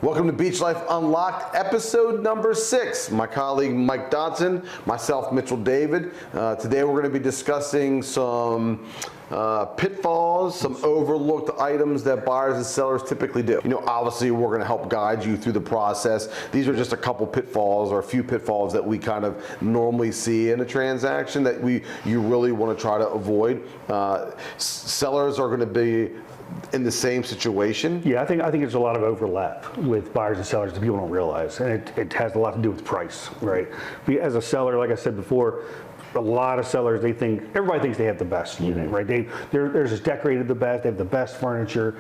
Welcome to Beach Life Unlocked, episode number 6. My colleague Mike Dodson, myself Mitchell David. Today we're going to be discussing some pitfalls, some overlooked items that buyers and sellers typically do. You know, obviously we're going to help guide you through the process. These are just a couple pitfalls or a few pitfalls that we kind of normally see in a transaction that you really want to try to avoid. Sellers are going to be in the same situation. Yeah, I think there's a lot of overlap with buyers and sellers that people don't realize, and it has a lot to do with price, right? As a seller, like I said before, a lot of sellers, everybody thinks they have the best unit, right? They're just decorated the best, they have the best furniture.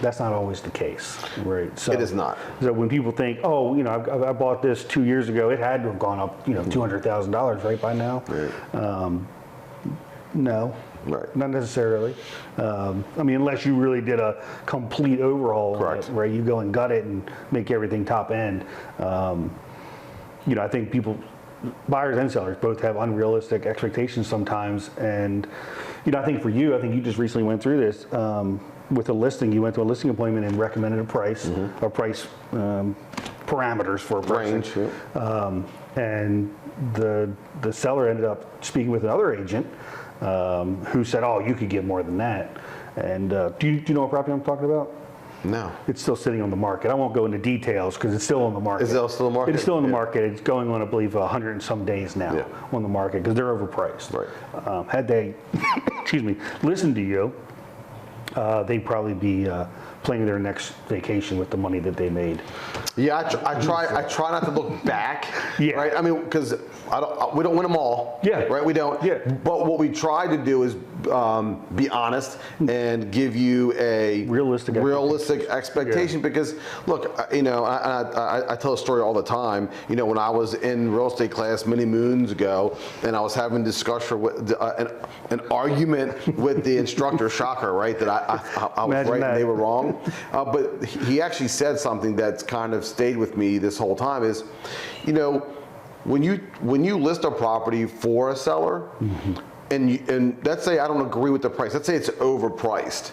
That's not always the case, right? So, it is not. So when people think, oh, you know, I bought this 2 years ago, it had to have gone up, you know, $200,000 right by now. Right. No. Right. Not necessarily. I mean, unless you really did a complete overhaul, Correct. Where you go and gut it and make everything top end. You know, I think buyers and sellers both have unrealistic expectations sometimes. And, you know, I think you just recently went through this with a listing. You went to a listing appointment and recommended a price, or price parameters for a person. Range, yeah. And the seller ended up speaking with another agent who said, oh, you could get more than that. And do you know what property I'm talking about? No. It's still sitting on the market. I won't go into details because it's still on the market. Is it still on the market? It's still on the market. It's going on, I believe, 100 and some days now on the market because they're overpriced. Right. Had they, excuse me, listened to you, they'd probably be planning their next vacation with the money that they made. Yeah, I try not to look back. Yeah. Right. I mean, because we don't win them all. Yeah. Right. We don't. Yeah. But what we try to do is be honest and give you a realistic expectation. Yeah. Because look, you know, I tell a story all the time. You know, when I was in real estate class many moons ago, and I was having discussion with an argument with the instructor, shocker, right? That I was right and they were wrong. But he actually said something that's kind of stayed with me this whole time is, you know, when you list a property for a seller, and let's say I don't agree with the price, let's say it's overpriced.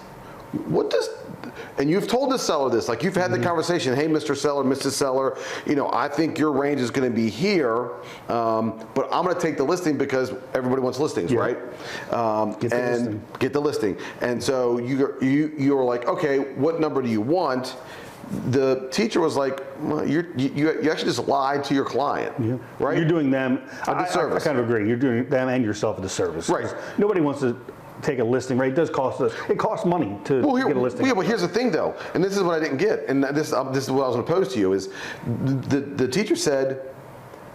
And you've told the seller this, like you've had the conversation, hey, Mr. Seller, Mrs. Seller, you know, I think your range is going to be here, but I'm going to take the listing because everybody wants listings, right? Get the listing. And so you were like, okay, what number do you want? The teacher was like, well, you actually just lied to your client, right? You're doing them a disservice. I kind of agree. You're doing them and yourself a disservice. Right. Nobody wants to take a listing, right? It costs money to get a listing. Yeah, but here's the thing though, and this is what I didn't get, and this is what I was going to pose to you, is the teacher said,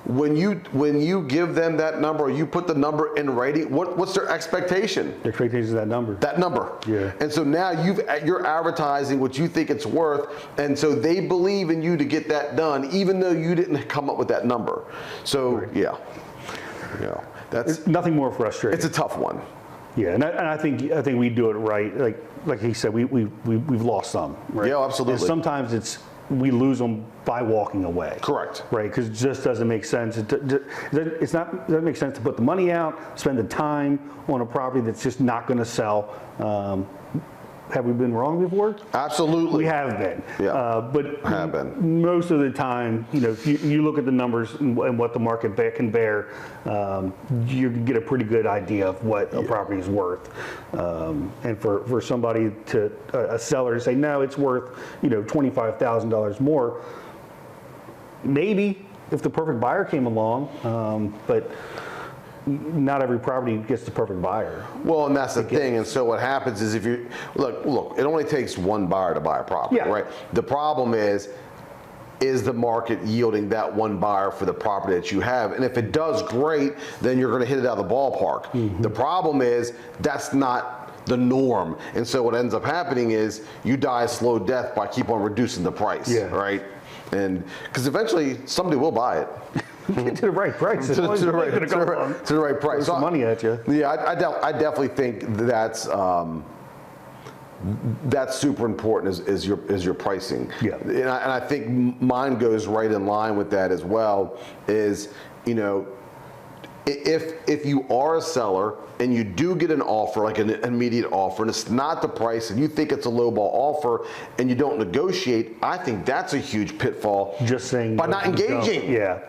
when you give them that number, or you put the number in writing, what's their expectation? The expectation is that number. That number. Yeah. And so now you're advertising what you think it's worth, and so they believe in you to get that done, even though you didn't come up with that number. So yeah, that's nothing more frustrating. It's a tough one. Yeah, and I think we do it right. Like he said, we've lost some. Right? Yeah, absolutely. And sometimes we lose them by walking away. Correct. Right, because it just doesn't make sense. It doesn't make sense to put the money out, spend the time on a property that's just not going to sell. Have we been wrong before? Absolutely. We have been. Yeah. But have been. Most of the time, you know, if you look at the numbers and what the market can bear, you can get a pretty good idea of what a property is worth. And for somebody a seller to say, no, it's worth, you know, $25,000 more, maybe if the perfect buyer came along, but not every property gets the perfect buyer. Well, and that's the thing. And so what happens is if you look, it only takes one buyer to buy a property, right? The problem is the market yielding that one buyer for the property that you have? And if it does, great, then you're going to hit it out of the ballpark. The problem is that's not the norm. And so what ends up happening is you die a slow death by keep on reducing the price, right? And because eventually somebody will buy it. To the right price. To the right price. Throw some money at you. Yeah, I definitely think that's super important is your pricing. Yeah. And I think mine goes right in line with that as well. Is, you know, if you are a seller and you do get an offer, like an immediate offer, and it's not the price, and you think it's a lowball offer, and you don't negotiate, I think that's a huge pitfall. Just saying by not engaging. Yeah.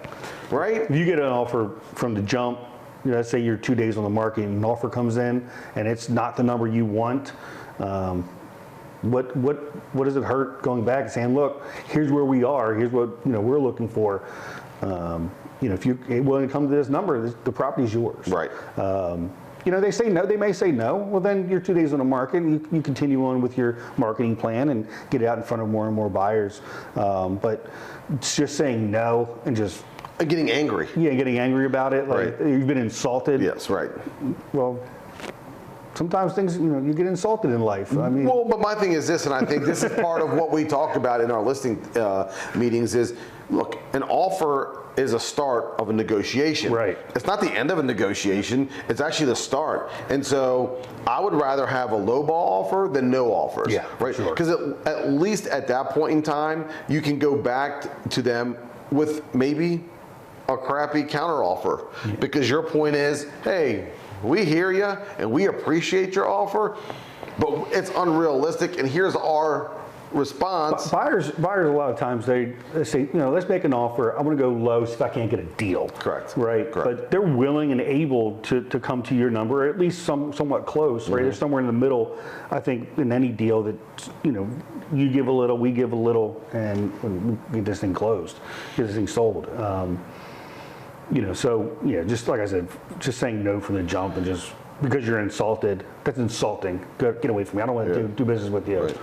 Right? If you get an offer from the jump, let's say you're 2 days on the market and an offer comes in and it's not the number you want, what does it hurt going back and saying, look, here's where we are, here's what we're looking for. If you're willing to come to this number, the property's yours. Right. They say no. They may say no. Well, then you're 2 days on the market. You continue on with your marketing plan and get it out in front of more and more buyers. But it's just saying no and just getting angry. Yeah, getting angry about it. Like Right. You've been insulted. Yes, right. Well, sometimes things, you get insulted in life. I mean, well, but my thing is this, and I think this is part of what we talk about in our listing meetings is, look, an offer is a start of a negotiation. Right. It's not the end of a negotiation, it's actually the start. And so I would rather have a lowball offer than no offers. Yeah, right? sure. Because at least at that point in time, you can go back to them with maybe a crappy counteroffer. Yeah. Because your point is, hey, we hear you and we appreciate your offer, but it's unrealistic, and here's our response. Buyers a lot of times they say, let's make an offer. I'm going to go low so if I can't get a deal. Correct. Right. Correct. But they're willing and able to come to your number, or at least somewhat close. Right. They're somewhere in the middle. I think in any deal that you give a little, we give a little, and we get this thing closed, get this thing sold. So yeah, just like I said, just saying no from the jump and just because you're insulted, that's insulting. Get away from me. I don't want to do business with you. Right.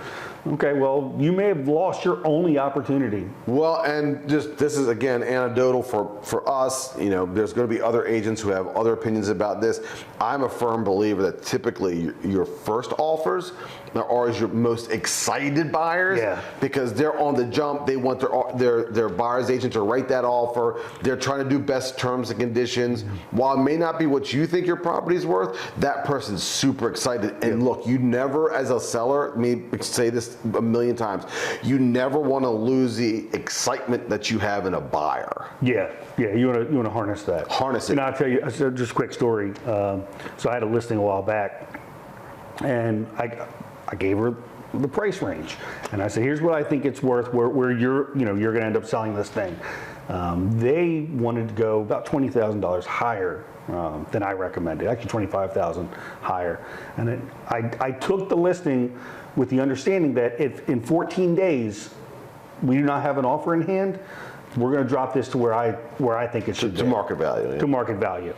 Okay, well, you may have lost your only opportunity. Well, and just this is again anecdotal for us. There's going to be other agents who have other opinions about this. I'm a firm believer that typically your first offers are always your most excited buyers, because they're on the jump. They want their buyer's agent to write that offer. They're trying to do best terms and conditions. While it may not be what you think your property's worth, that person's super excited. And look, you never, as a seller, me say this a million times, you never want to lose the excitement that you have in a buyer. Yeah, you want to harness that. Harness it. And I'll tell you, just a quick story. So I had a listing a while back, and I gave her the price range, and I said, here's what I think it's worth, where you're going to end up selling this thing. They wanted to go about $20,000 higher than I recommended, actually $25,000 higher. And then I took the listing with the understanding that if in 14 days we do not have an offer in hand, we're going to drop this to where I think it should be. To market value. Yeah. To market value.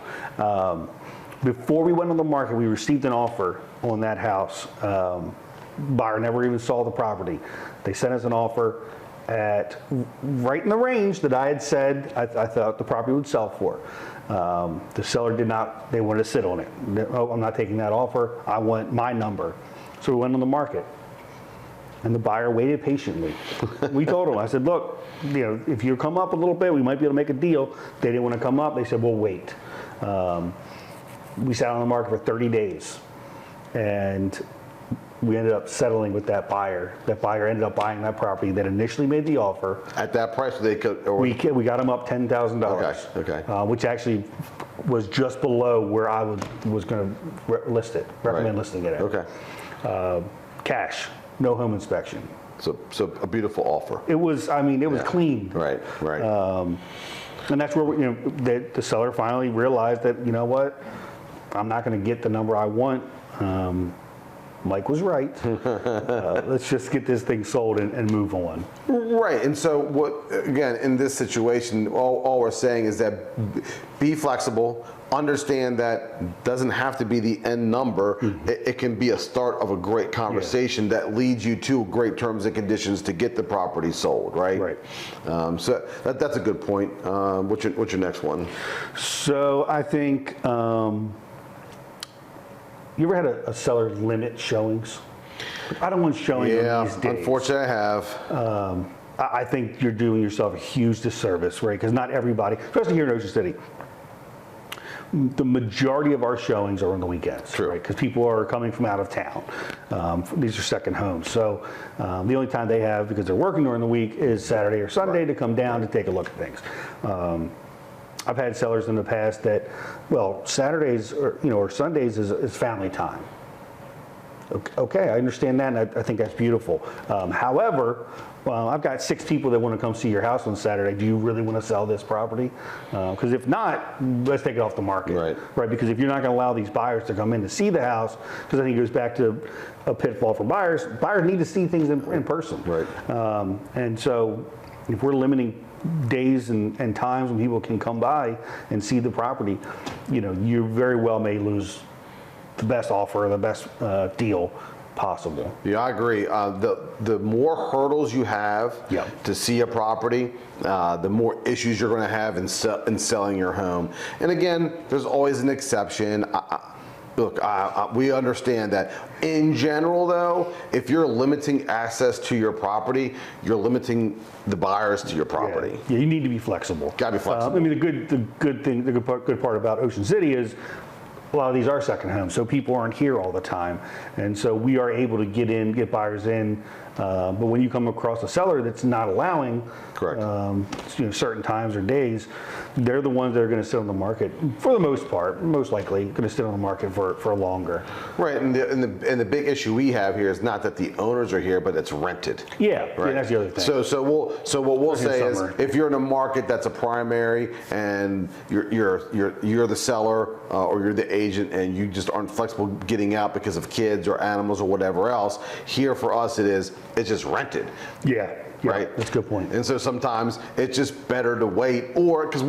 Before we went on the market, we received an offer on that house. Buyer never even saw the property. They sent us an offer at right in the range that I had said I thought the property would sell for. The seller did not, they wanted to sit on it. Oh, I'm not taking that offer. I want my number. So we went on the market. And the buyer waited patiently. We told them, I said, look, if you come up a little bit, we might be able to make a deal. They didn't want to come up. They said, we'll wait. We sat on the market for 30 days. And we ended up settling with that buyer. That buyer ended up buying that property that initially made the offer. At that price, they could. We got him up $10,000. Okay. Which actually was just below where I was going to list it, recommend listing it at. Okay. Cash, no home inspection. So a beautiful offer. It was clean. Right. And that's where the seller finally realized that, you know what, I'm not going to get the number I want. Mike was right. Let's just get this thing sold and move on. Right, and so again, in this situation, all we're saying is that be flexible, understand that doesn't have to be the end number. Mm-hmm. It can be a start of a great conversation that leads you to great terms and conditions to get the property sold, right? Right. So that's a good point. What's your next one? So I think, you ever had a seller limit showings? I don't want showing on these days. Yeah, unfortunately I have. I think you're doing yourself a huge disservice, right? Because not everybody, especially here in Ocean City, the majority of our showings are on the weekends. True. Right? Because people are coming from out of town. These are second homes. So the only time they have, because they're working during the week, is Saturday or Sunday to come down to take a look at things. I've had sellers in the past that, well, Saturdays or Sundays is family time. Okay, I understand that, and I think that's beautiful. However, I've got 6 people that want to come see your house on Saturday. Do you really want to sell this property? Because if not, let's take it off the market. Right. Because if you're not going to allow these buyers to come in to see the house, because I think it goes back to a pitfall for buyers. Buyers need to see things in person. Right. And so, if we're limiting days and times when people can come by and see the property, you very well may lose the best offer, the best deal possible. Yeah, I agree. The more hurdles you have to see a property, the more issues you're going to have in selling your home. And again, there's always an exception. Look, we understand that. In general, though, if you're limiting access to your property, you're limiting the buyers to your property. Yeah, you need to be flexible. Got to be flexible. I mean, the good part about Ocean City is a lot of these are second homes, so people aren't here all the time, and so we are able to get buyers in. But when you come across a seller that's not allowing, correct, certain times or days, they're the ones that are going to sit on the market for the most part, most likely going to sit on the market for longer. Right, and the big issue we have here is not that the owners are here, but it's rented. Yeah, right. Yeah, that's the other thing. So what we'll say is, if you're in a market that's a primary and you're the seller or you're the agent and you just aren't flexible getting out because of kids or animals or whatever else, here for us it's just rented. Yeah, right. That's a good point. And so sometimes it's just better to wait, or because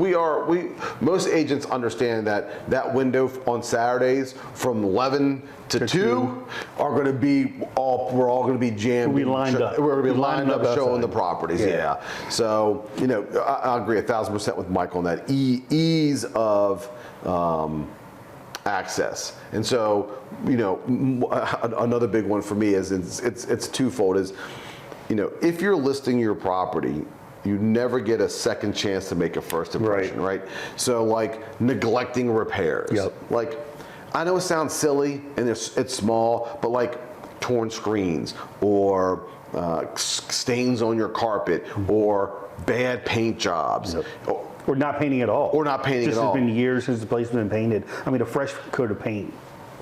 most agents understand that window on Saturdays from 11 to 2 are going to be we're all going to be jammed. We're lined up. We're going to be lined up showing the properties. Yeah. So I agree 1,000% with Mike on that ease of access. And so another big one for me is it's twofold. Is if you're listing your property, you never get a second chance to make a first impression, right? So like neglecting repairs. Like, I know it sounds silly and it's small, but like torn screens or stains on your carpet or bad paint jobs. Or not painting at all. Or not painting at all. It's been years since the place has been painted. I mean, a fresh coat of paint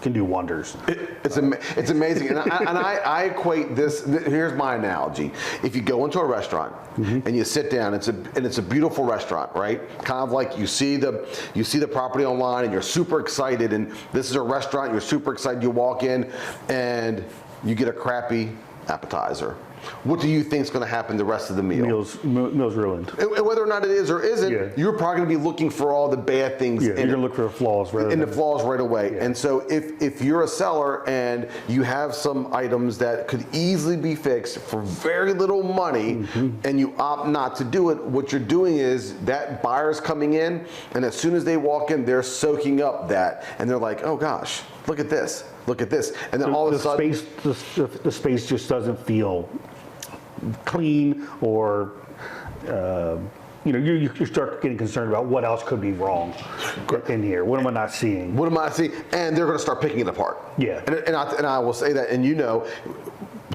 can do wonders. It's amazing. And I equate this, here's my analogy. If you go into a restaurant and you sit down, it's a beautiful restaurant, right? Kind of like you see the property online and you're super excited, and this is a restaurant, you're super excited, you walk in and you get a crappy appetizer. What do you think is going to happen the rest of the meal? Meal's ruined. And whether or not it is or isn't, you're probably going to be looking for all the bad things. You're going to look for the flaws right away. And so if you're a seller and you have some items that could easily be fixed for very little money, and you opt not to do it, what you're doing is that buyer's coming in, and as soon as they walk in, they're soaking up that, and they're like, oh gosh, look at this. Look at this. And then all of a sudden, the space just doesn't feel clean, or you start getting concerned about what else could be wrong in here. What am I not seeing? What am I seeing? And they're going to start picking it apart. Yeah. And I will say that, and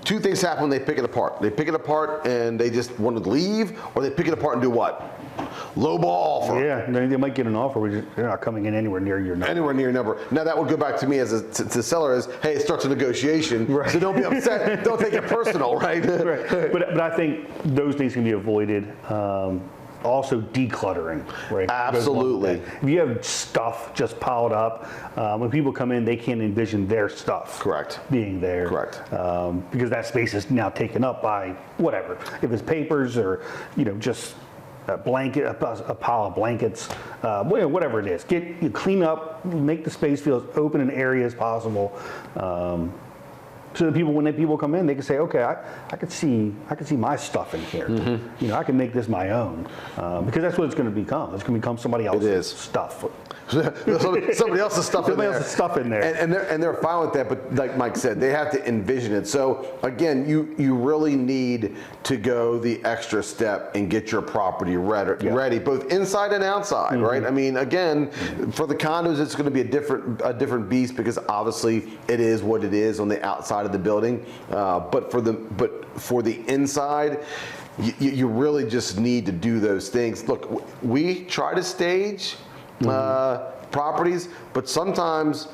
two things happen when they pick it apart. They pick it apart and they just want to leave, or they pick it apart and do what? Lowball offer. Yeah, they might get an offer, they're not coming in anywhere near your number. Anywhere near your number. Now that would go back to me as to seller is, hey, it starts a negotiation, so don't be upset. Don't take it personal, right? Right. But I think those things can be avoided. Also decluttering, right? Absolutely. If you have stuff just piled up, when people come in, they can't envision their stuff being there. Correct. Because that space is now taken up by whatever. If it's papers or just a blanket, a pile of blankets, whatever it is. You clean up, make the space feel as open and airy as possible. So that when people come in, they can say, okay, I could see my stuff in here. I can make this my own, because that's what it's going to become. It's going to become somebody else's stuff. Somebody else's stuff in there. Somebody else's stuff in there. And they're fine with that, but like Mike said, they have to envision it. So again, you really need to go the extra step and get your property ready, both inside and outside, right? I mean, again, for the condos, it's going to be a different beast, because obviously it is what it is on the outside outside of the building, but for the inside, you really just need to do those things. Look, we try to stage properties, but sometimes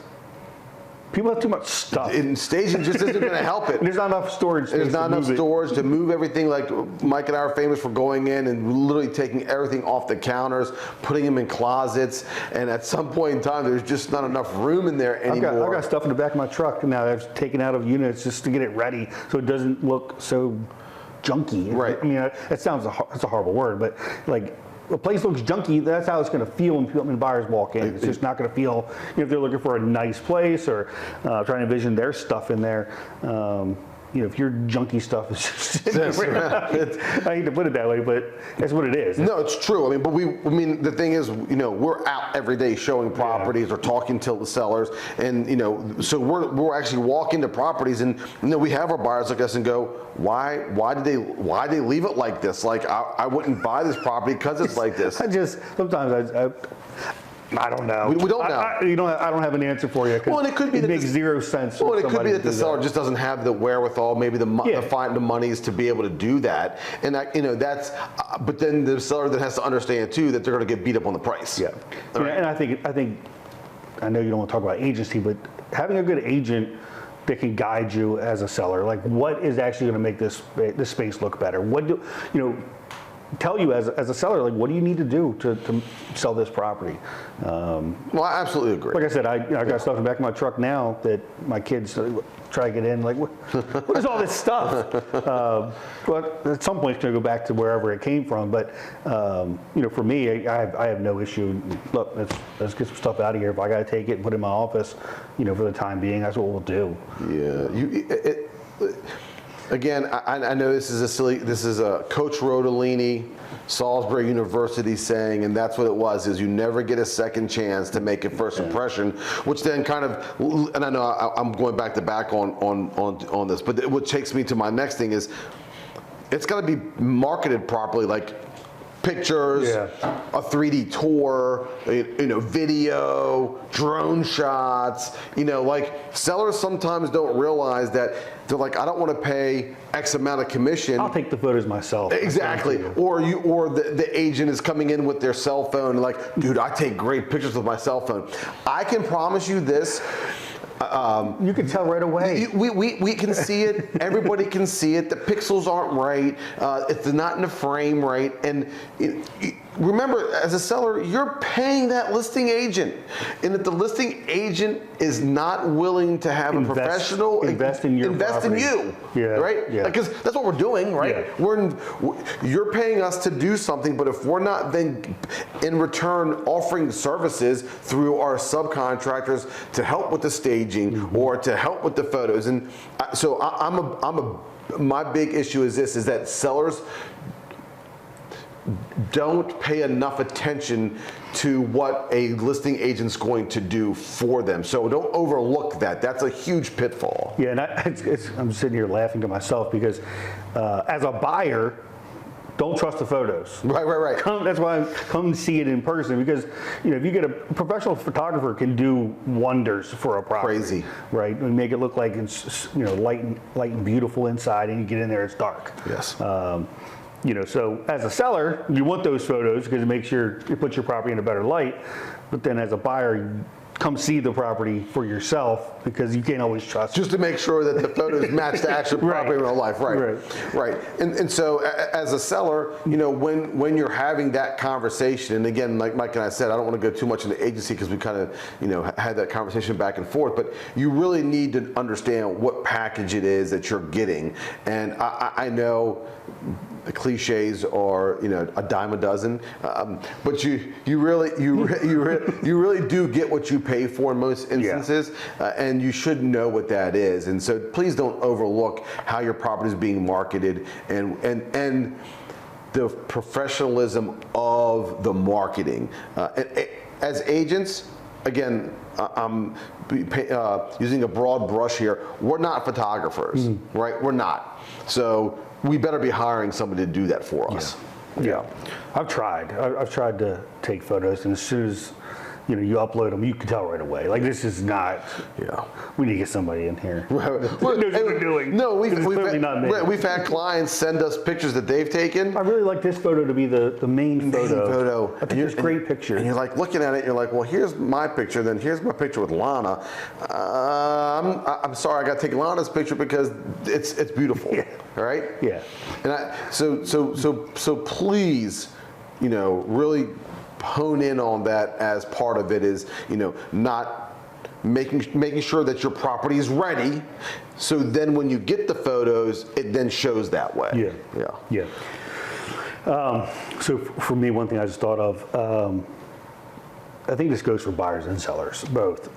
people have too much stuff. and staging just isn't going to help it. There's not enough storage. There's not enough storage to move everything. Like Mike and I are famous for going in and literally taking everything off the counters, putting them in closets, and at some point in time, there's just not enough room in there anymore. I've got stuff in the back of my truck now that I've taken out of units just to get it ready so it doesn't look so junky. Right. I mean, that's a horrible word, but like, a place looks junky, that's how it's going to feel when buyers walk in. It's just not going to feel, if they're looking for a nice place or trying to envision their stuff in there. If your junky stuff is just, I hate to put it that way, but that's what it is. No, it's true. I mean, the thing is, we're out every day showing properties or talking to the sellers, and so we're actually walking to properties, and we have our buyers look at us and go, why did they leave it like this? Like I wouldn't buy this property because it's like this. Sometimes I don't know. We don't know. I don't have an answer for you. Well, and it could be it makes zero sense. Well, it could be that the seller just doesn't have the wherewithal, maybe the monies to be able to do that, and that's. But then the seller then has to understand too that they're going to get beat up on the price. Yeah, Right. And I think I know you don't want to talk about agency, but having a good agent that can guide you as a seller, like what is actually going to make this space look better? What do tell you as a seller, like what do you need to do to sell this property? Well, I absolutely agree. Like I said, I got stuff in the back of my truck now that my kids try to get in. Like, what is all this stuff? But at some point, it's going to go back to wherever it came from. But for me, I have no issue. Look, let's get some stuff out of here. If I got to take it and put it in my office, for the time being, that's what we'll do. Yeah, again, I know this is a Coach Rodolini, Salisbury University saying, and that's what it was, is you never get a second chance to make a first impression, which then kind of, and I know I'm going back on this, but what takes me to my next thing is, it's got to be marketed properly, like pictures, a 3D tour, video, drone shots. Like sellers sometimes don't realize that they're like, I don't want to pay X amount of commission. I'll take the photos myself. Exactly. Or the agent is coming in with their cell phone, like, dude, I take great pictures with my cell phone. I can promise you this. You can tell right away. We can see it. Everybody can see it. The pixels aren't right. It's not in the frame right. And remember, as a seller, you're paying that listing agent. And if the listing agent is not willing to have a professional invest in your property. you, right? Yeah. Because that's what we're doing, right? Yeah. You're paying us to do something, but if we're not then in return offering services through our subcontractors to help with the staging or to help with the photos, and so my big issue is that sellers don't pay enough attention to what a listing agent's going to do for them. So don't overlook that. That's a huge pitfall. Yeah, and I'm sitting here laughing to myself because as a buyer, don't trust the photos. Right. That's why I come see it in person, because if you get a professional photographer can do wonders for a property. Crazy. Right, and make it look like it's light and beautiful inside, and you get in there, it's dark. Yes. So as a seller, you want those photos because it puts your property in a better light. But then as a buyer, you come see the property for yourself because you can't always trust. Just to make sure that the photos match the actual property in real life. Right. And so as a seller, when you're having that conversation, and again, like Mike and I said, I don't want to go too much into agency because we kind of, had that conversation back and forth, but you really need to understand what package it is that you're getting. And I know the cliches are a dime a dozen, but you really do get what you pay for in most instances, and you should know what that is. And so please don't overlook how your property is being marketed and the professionalism of the marketing. As agents, again, I'm using a broad brush here. We're not photographers, right? We're not. So we better be hiring somebody to do that for us. Yeah. I've tried to take photos, and as soon as you upload them, you can tell right away. Like, this is not. Yeah. We need to get somebody in here. Well, Knows what they're doing. No, we've clearly not me. had clients send us pictures that they've taken. I really like this photo to be the main photo. I think it's a great picture. And you're like looking at it, you're like, well, here's my picture, then here's my picture with Lana. I'm sorry, I got to take Lana's picture because it's beautiful, right? Yeah. And so please, really hone in on that as part of it is, not making sure that your property is ready. So then when you get the photos, it then shows that way. Yeah. So for me, one thing I just thought of, I think this goes for buyers and sellers both,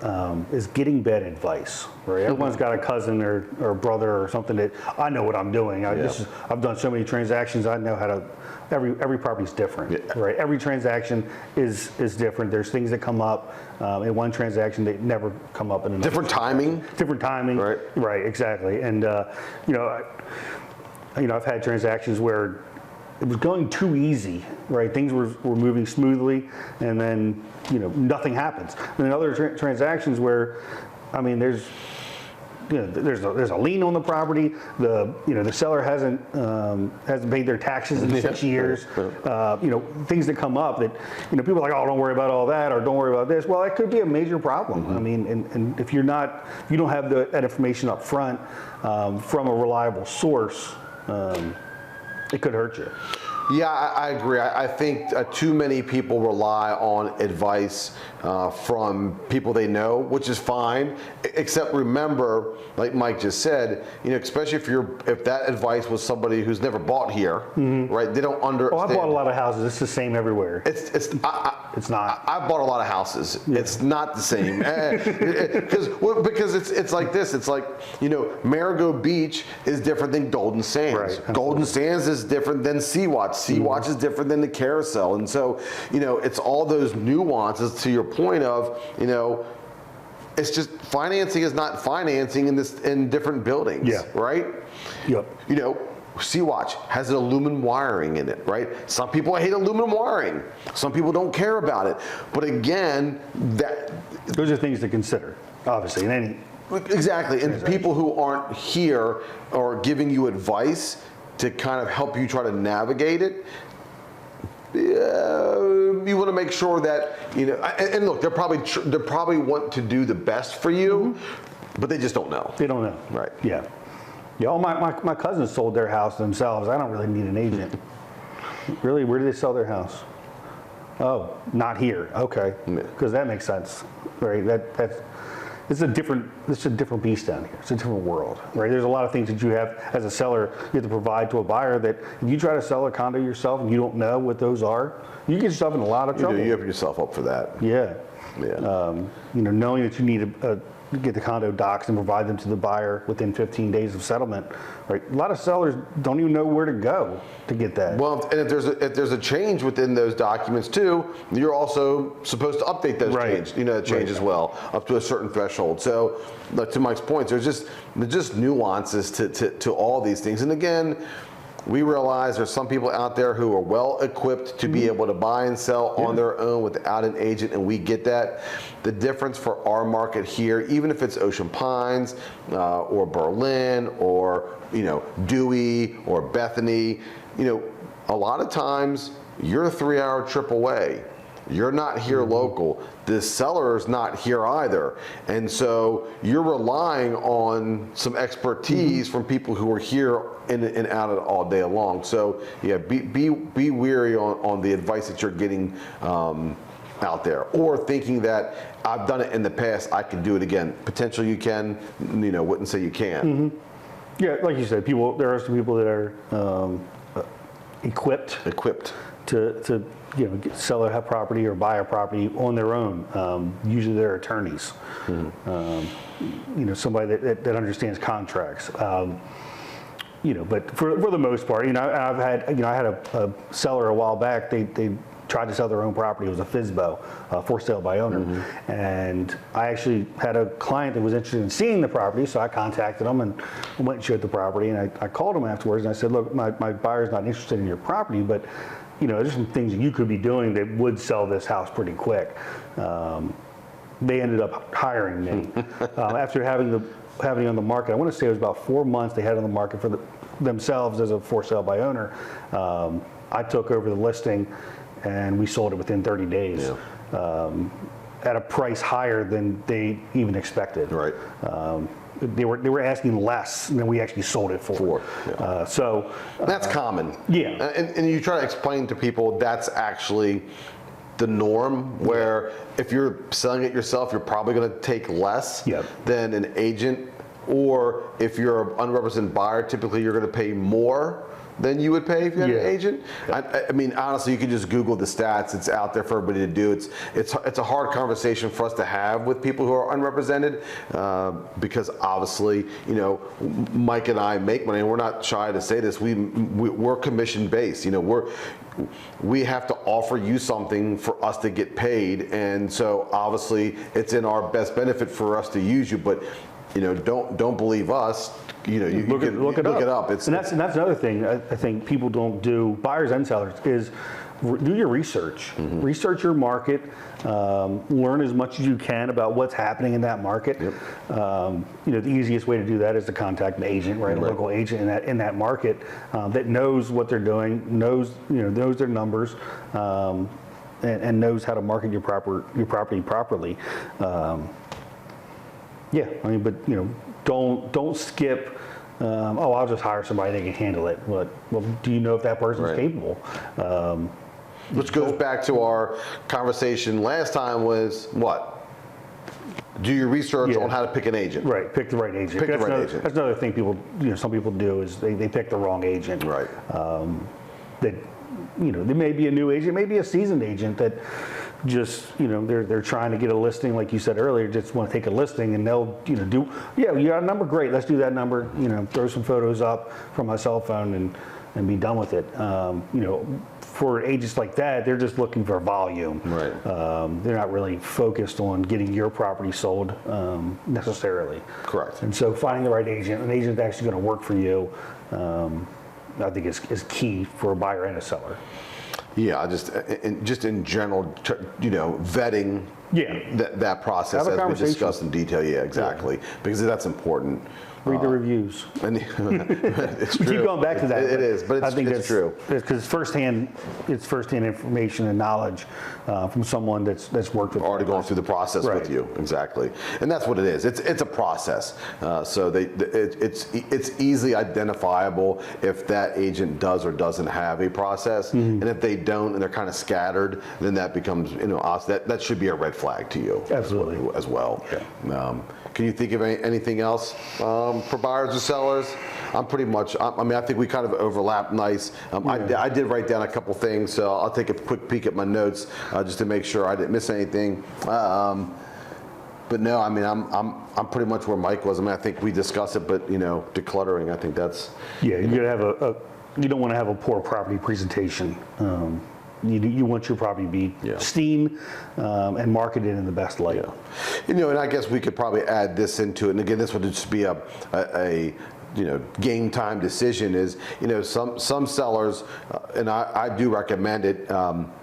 is getting bad advice, right? Everyone's got a cousin or brother or something that I know what I'm doing. I've done so many transactions. I know how to. Every property is different, right? Every transaction is different. There's things that come up in one transaction that never come up in another. Different timing. Right. Exactly. And I've had transactions where it was going too easy, right? Things were moving smoothly, and then nothing happens. And then other transactions where, there's a lien on the property. The seller hasn't paid their taxes in 6 years. Things that come up that people are like, oh, don't worry about all that, or don't worry about this. Well, that could be a major problem. And if you don't have that information up front from a reliable source, it could hurt you. Yeah, I agree. I think too many people rely on advice from people they know, which is fine. Except remember, like Mike just said, especially if that advice was somebody who's never bought here, right? They don't understand. Oh, I bought a lot of houses. It's the same everywhere. It's not. I've bought a lot of houses. Yeah. It's not the same because it's like this. It's like Marigot Beach is different than Golden Sands. Right. Golden Sands is different than Sea-Watch. Sea-Watch is different than the Carousel, and so it's all those nuances. To your point of it's just financing is not financing in different buildings. Yeah. Right. Yep. Sea-Watch has an aluminum wiring in it, right? Some people hate aluminum wiring. Some people don't care about it. But again, those are things to consider, obviously, in any. Exactly, and people who aren't here are giving you advice to kind of help you try to navigate it. You want to make sure that and look, they're probably want to do the best for you, but they just don't know. They don't know, right? Yeah. Yeah, all my cousins sold their house themselves. I don't really need an agent. Really? Where did they sell their house? Oh, not here. Okay, because that makes sense, right? It's a different beast down here. It's a different world, right? There's a lot of things that you have as a seller you have to provide to a buyer that if you try to sell a condo yourself and you don't know what those are, you get yourself in a lot of trouble. You open yourself up for that. Yeah. Yeah. Knowing that you need to get the condo docs and provide them to the buyer within 15 days of settlement, right? A lot of sellers don't even know where to go to get that. Well, and if there's a change within those documents too, you're also supposed to update those change as well up to a certain threshold. So, to Mike's point, there's just nuances to all these things. And again, we realize there's some people out there who are well equipped to be able to buy and sell on their own without an agent, and we get that. The difference for our market here, even if it's Ocean Pines or Berlin or Dewey or Bethany, a lot of times you're a 3-hour trip away. You're not here local. The seller's not here either. And so you're relying on some expertise from people who are here in and out of it all day long. So yeah, be wary on the advice that you're getting out there, or thinking that I've done it in the past, I can do it again. Potentially you can, wouldn't say you can't. Yeah, like you said, there are some people that are equipped to sell a property or buy a property on their own. Usually they're attorneys. Somebody that understands contracts. But for the most part, I had a seller a while back. They tried to sell their own property. It was a FSBO, for sale by owner. And I actually had a client that was interested in seeing the property, so I contacted them and went and showed the property. And I called him afterwards and I said, look, my buyer's not interested in your property, but there's some things that you could be doing that would sell this house pretty quick. They ended up hiring me after having it on the market. I want to say it was about 4 months they had it on the market for themselves as a for sale by owner. I took over the listing and we sold it within 30 days. At a price higher than they even expected. Right. They were asking less than we actually sold it for. So that's common. Yeah. And you try to explain to people that's actually the norm, where if you're selling it yourself, you're probably going to take less than an agent, or if you're an unrepresented buyer, typically you're going to pay more than you would pay if you had an agent. I mean, honestly, you can just Google the stats. It's out there for everybody to do. It's a hard conversation for us to have with people who are unrepresented, because obviously, Mike and I make money, and we're not shy to say this. We're commission based. We have to offer you something for us to get paid, and so obviously it's in our best benefit for us to use you. But don't believe us. You look it up. And that's another thing I think people don't do, buyers and sellers, is do your research. Research your market. Learn as much as you can about what's happening in that market. The easiest way to do that is to contact an agent, right? A local agent in that market that knows what they're doing, knows their numbers, and knows how to market your property properly. Don't skip. I'll just hire somebody that can handle it. Well, do you know if that person's capable? Which goes back to our conversation last time was what? Do your research on how to pick an agent. Right, pick the right agent. That's another thing some people do is they pick the wrong agent. Right. There may be a new agent, maybe a seasoned agent that just they're trying to get a listing, like you said earlier, just want to take a listing, and they'll you got a number, great, let's do that number, throw some photos up from my cell phone and be done with it. For agents like that, they're just looking for volume. Right. They're not really focused on getting your property sold necessarily. Correct. And so finding the right agent, an agent that's actually going to work for you, I think is key for a buyer and a seller. Yeah, just in general, vetting that process as we discussed in detail. Yeah, exactly, because that's important. Read the reviews. And it's true. Keep going back to that. It is, but I think it's true. Because it's firsthand information and knowledge from someone that's worked with already going through the process with you. Exactly, and that's what it is. It's a process. So it's easily identifiable if that agent does or doesn't have a process, and if they don't and they're kind of scattered, then that becomes that should be a red flag to you. Absolutely. As well. Yeah. Can you think of anything else for buyers or sellers? I'm pretty much, I think we kind of overlap nice. I did write down a couple things, so I'll take a quick peek at my notes just to make sure I didn't miss anything. But no, I'm pretty much where Mike was. I think we discussed it, but decluttering, I think that's. Yeah, you don't want to have a poor property presentation. You want your property to be seen and marketed in the best light. And I guess we could probably add this into it. And again, this would just be a game time decision. Is some sellers, and I do recommend it,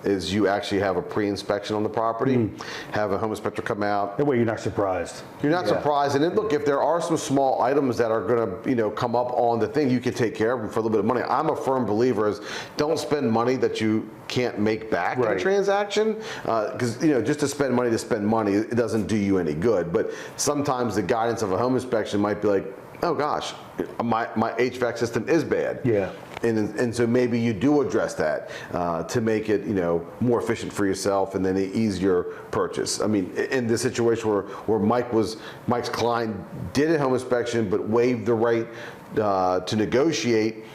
is you actually have a pre-inspection on the property, have a home inspector come out. That way you're not surprised. You're not surprised. And then look, if there are some small items that are going to come up on the thing, you can take care of them for a little bit of money. I'm a firm believer is don't spend money that you can't make back in a transaction, because just to spend money, it doesn't do you any good. But sometimes the guidance of a home inspection might be like, oh gosh, my HVAC system is bad. Yeah. And so maybe you do address that to make it more efficient for yourself and then an easier purchase. I mean, in this situation where Mike's client did a home inspection but waived the right to negotiate,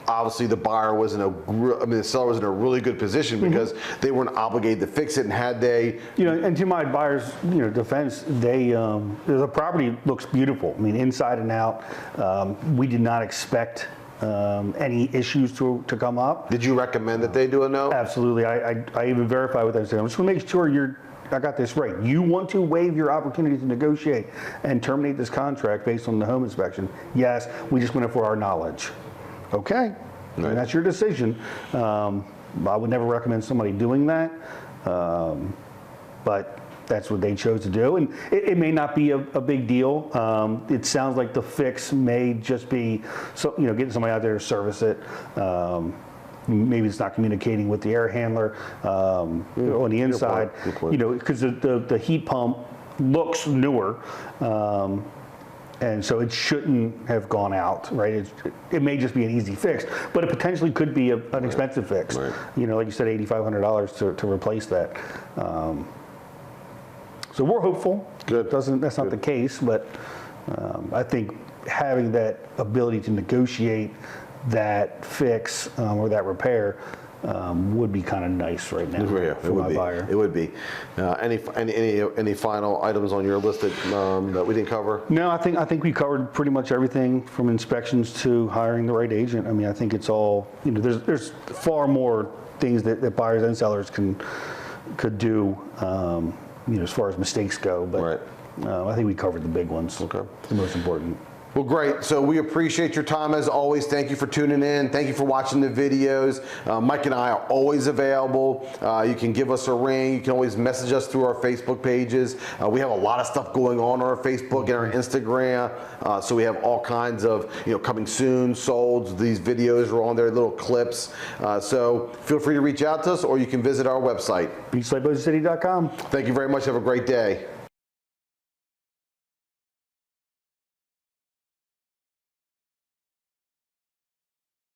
obviously the buyer was the seller was in a really good position because they weren't obligated to fix it, and had they, and to my buyer's defense, the property looks beautiful. I mean, inside and out. We did not expect any issues to come up. Did you recommend that they do a no? Absolutely. I even verified with them. I'm just going to make sure I got this right. You want to waive your opportunity to negotiate and terminate this contract based on the home inspection? Yes. We just went for our knowledge. Okay. Right. And that's your decision. I would never recommend somebody doing that, but that's what they chose to do, and it may not be a big deal. It sounds like the fix may just be, getting somebody out there to service it. Maybe it's not communicating with the air handler on the inside, Good point. because the heat pump looks newer, and so it shouldn't have gone out, right? It may just be an easy fix, but it potentially could be an expensive fix. Right. Like you said, $8,500 to replace that. So we're hopeful. Good. That's not the case, but I think having that ability to negotiate that fix or that repair would be kind of nice right now for my buyer. It would be. Any final items on your list that we didn't cover? No, I think we covered pretty much everything from inspections to hiring the right agent. I mean, I think it's all, there's far more things that buyers and sellers could do, as far as mistakes go. But Right. I think we covered the big ones. Okay. The most important. Well, great. So we appreciate your time as always. Thank you for tuning in. Thank you for watching the videos. Mike and I are always available. You can give us a ring. You can always message us through our Facebook pages. We have a lot of stuff going on our Facebook and our Instagram. So we have all kinds of, coming soon, sold. These videos are on there, little clips. So feel free to reach out to us, or you can visit our website. BeachLifeOceanCity.com. Thank you very much. Have a great day.